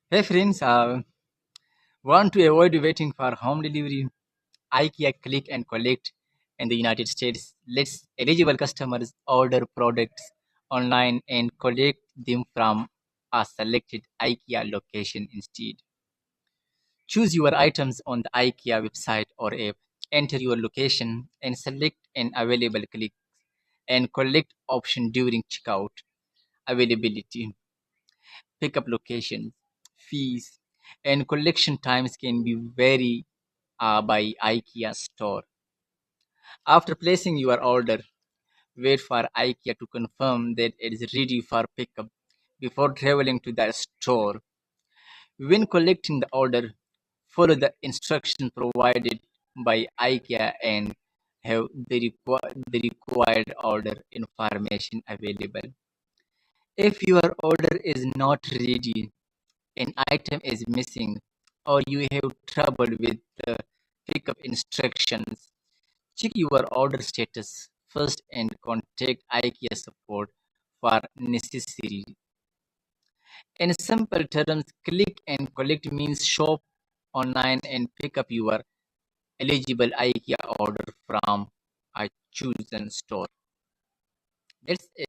Hey friends, want to avoid waiting for home delivery? IKEA Click and Collect in the United States lets eligible customers order products online and collect them from a selected IKEA location instead. Choose your items on the IKEA website or app, enter your location, and select an available click and collect option during checkout. Availability, pickup locations, fees, and collection times can be vary by IKEA store. After placing your order, wait for IKEA to confirm that it is ready for pickup before traveling to the store. When collecting the order, follow the instructions provided by IKEA and have the required order information available. If your order is not ready, an item is missing, or you have trouble with the pickup instructions, check your order status first and contact IKEA support for necessary. In simple terms, click and collect means shop online and pick up your eligible IKEA order from a chosen store. That's